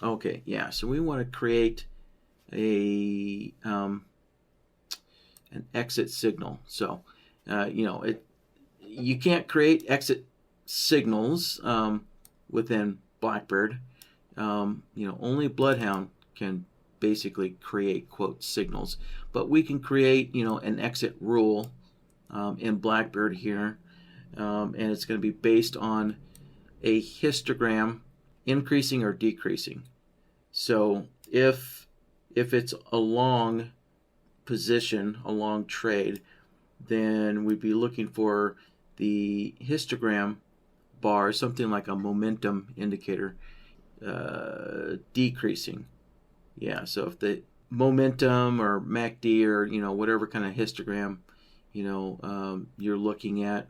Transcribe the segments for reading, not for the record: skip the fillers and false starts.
Okay, yeah. So we want to create a an exit signal. So you can't create exit signals within BlackBird. Only Bloodhound can basically create quote signals, but we can create an exit rule in BlackBird here, and it's going to be based on a histogram increasing or decreasing. So if it's a long position, a long trade, then we'd be looking for the histogram bar, something like a momentum indicator, decreasing. Yeah, so if the momentum or MACD or whatever kind of histogram you're looking at,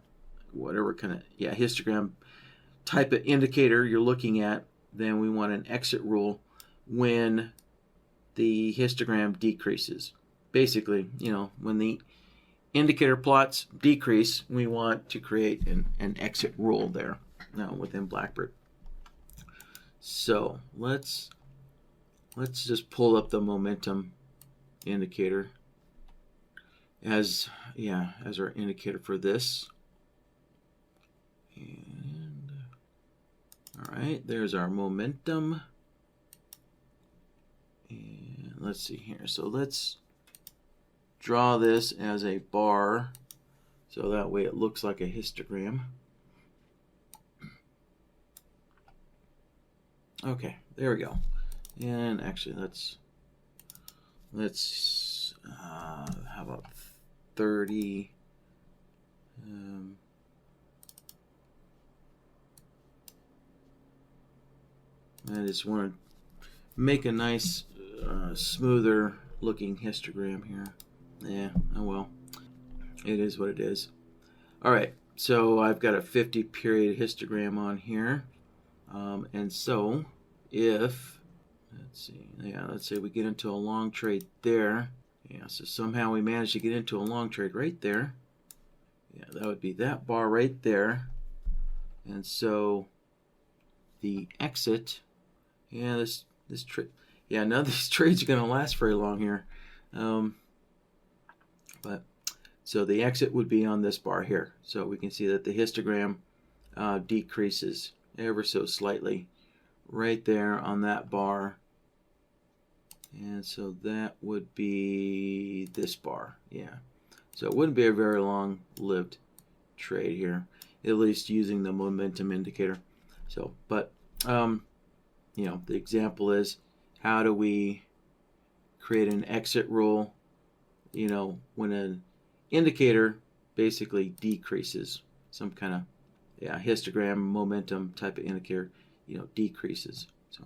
whatever kind of histogram type of indicator you're looking at, then we want an exit rule when the histogram decreases. Basically, when the indicator plots decrease, we want to create an exit rule there within BlackBird. So let's just pull up the momentum indicator as our indicator for this. And all right, there's our momentum. And let's see here. So let's draw this as a bar so that way it looks like a histogram. Okay, there we go. And actually let's how about 30? I just want to make a nice smoother looking histogram here. Yeah, oh well, it is what it is. All right, so I've got a 50 period histogram on here, and so if let's say we get into a long trade there. Yeah, so somehow we managed to get into a long trade right there. Yeah, that would be that bar right there. And so the exit, none of these trades are going to last very long here. But so the exit would be on this bar here. So we can see that the histogram decreases ever so slightly right there on that bar. And so that would be this bar. Yeah. So it wouldn't be a very long-lived trade here, at least using the momentum indicator. So, but the example is, how do we create an exit rule when an indicator basically decreases, some kind of histogram momentum type of indicator decreases. So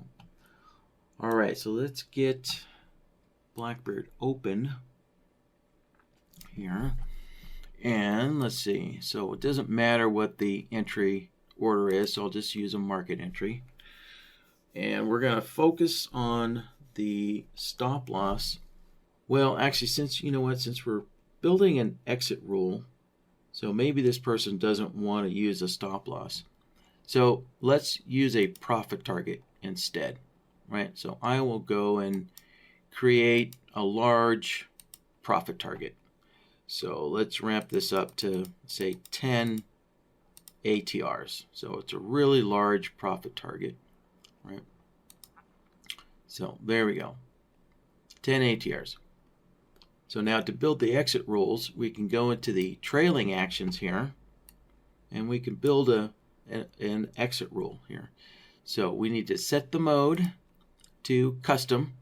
all right, so let's get BlackBird open here, and let's see. So it doesn't matter what the entry order is, so I'll just use a market entry, and we're going to focus on the stop loss. Well, actually, since we're building an exit rule, so maybe this person doesn't want to use a stop loss, so let's use a profit target instead. Right, so I will go and create a large profit target. So let's ramp this up to say 10 ATRs. So it's a really large profit target, right? So there we go, 10 ATRs. So now to build the exit rules, we can go into the trailing actions here, and we can build an exit rule here. So we need to set the mode to custom,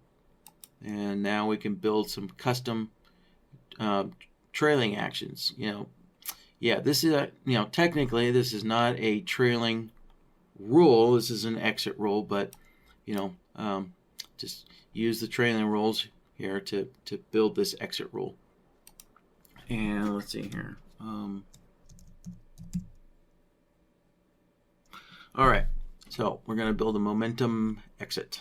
and now we can build some custom trailing actions. This is technically this is not a trailing rule, this is an exit rule, but just use the trailing rules here to build this exit rule. And let's see here. All right, so we're going to build a momentum exit.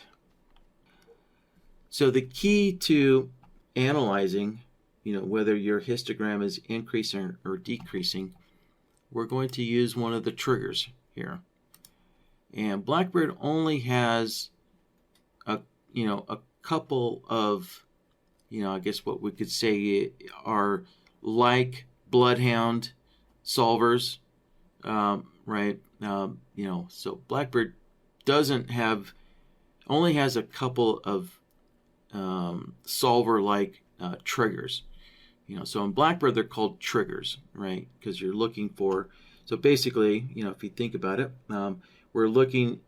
So the key to analyzing, whether your histogram is increasing or decreasing, we're going to use one of the triggers here. And BlackBird only has a a couple of, I guess what we could say are like bloodhound solvers, right? So BlackBird doesn't have, only has a couple of solver-like triggers. So in BlackBird they're called triggers, right? Because you're looking for. So basically, if you think about it, we're looking,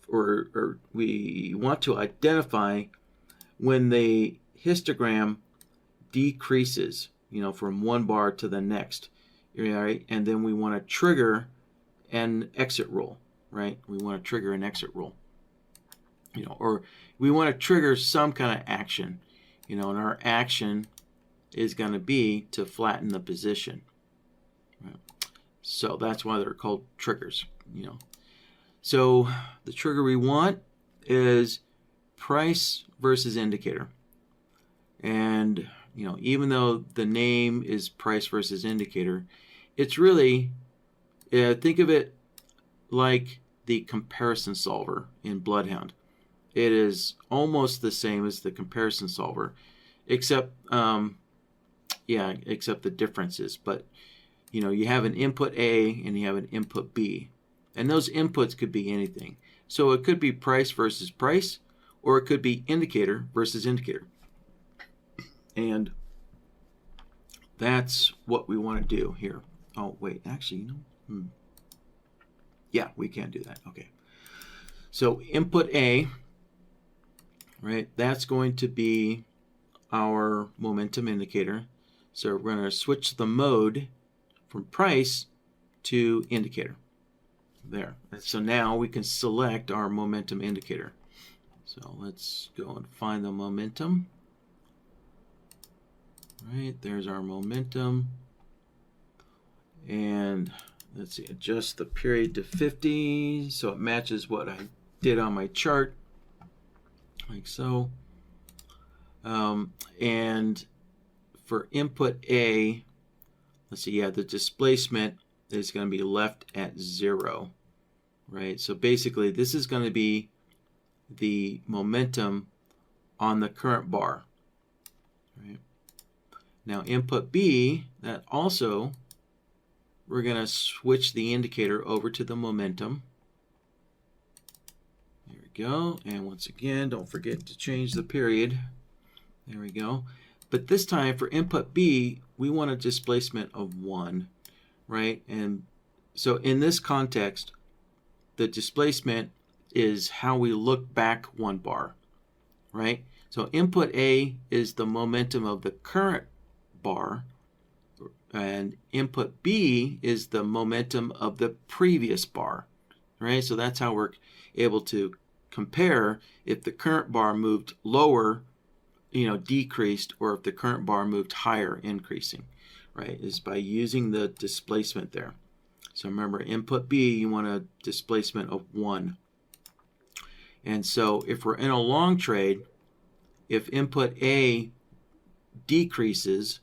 or we want to identify when the histogram decreases, from one bar to the next, right? And then we want to trigger an exit rule, right? We want to trigger an exit rule, or we want to trigger some kind of action, and our action is going to be to flatten the position, right? So that's why they're called triggers, So the trigger we want is price versus indicator. And, even though the name is price versus indicator, it's really, think of it like the comparison solver in Bloodhound. It is almost the same as the comparison solver, except, except the differences. But, you have an input A and you have an input B. And those inputs could be anything. So it could be price versus price, or it could be indicator versus indicator. And that's what we want to do here. Oh, wait, actually, yeah, we can do that. Okay. So input A, right, that's going to be our momentum indicator. So we're going to switch the mode from price to indicator. There. So now we can select our momentum indicator. So let's go and find the momentum. Right, there's our momentum. And let's see, adjust the period to 50 so it matches what I did on my chart, like so. And for input A, let's see, the displacement is going to be left at 0, right? So basically this is going to be the momentum on the current bar, right? Now input B, that also, we're going to switch the indicator over to the momentum. There we go. And once again, don't forget to change the period. There we go. But this time for input B, we want a displacement of 1, right? And so in this context, the displacement is how we look back 1 bar, right? So input A is the momentum of the current bar, and input B is the momentum of the previous bar, right? So that's how we're able to compare if the current bar moved lower, decreased, or if the current bar moved higher, increasing, right? Is by using the displacement there. So remember, input B, you want a displacement of 1. And so if we're in a long trade, if input A decreases,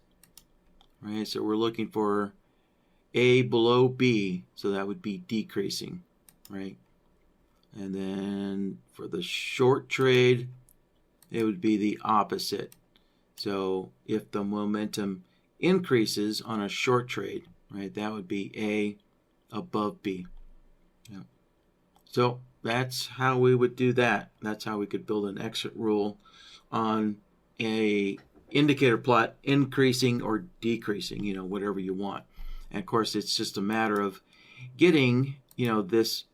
right, so we're looking for A below B, so that would be decreasing, right? And then for the short trade, it would be the opposite. So if the momentum increases on a short trade, right, that would be A above B. Yeah. So that's how we would do that. That's how we could build an exit rule on a indicator plot, increasing or decreasing, whatever you want. And of course, it's just a matter of getting, this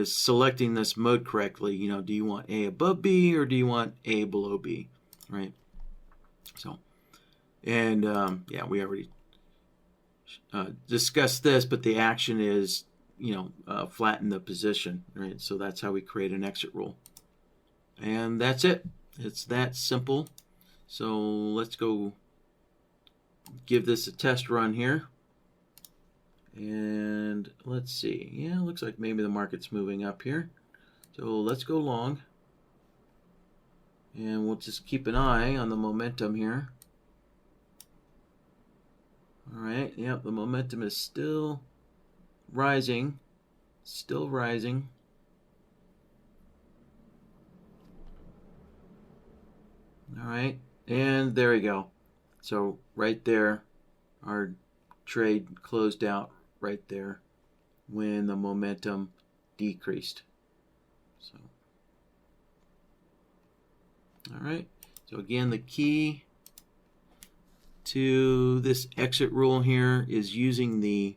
selecting this mode correctly. Do you want A above B or do you want A below B, right? So, and we already discussed this, but the action is, flatten the position, right? So that's how we create an exit rule. And that's it. It's that simple. So let's go give this a test run here. And let's see. Yeah, it looks like maybe the market's moving up here. So let's go long. And we'll just keep an eye on the momentum here. All right, yep, the momentum is still rising. Still rising. All right, and there we go. So right there, our trade closed out right there when the momentum decreased. So, all right. So again, the key to this exit rule here is using the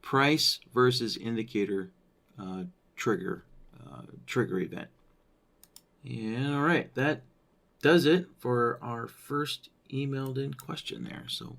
price versus indicator trigger event. And all right, that does it for our first emailed in question there. So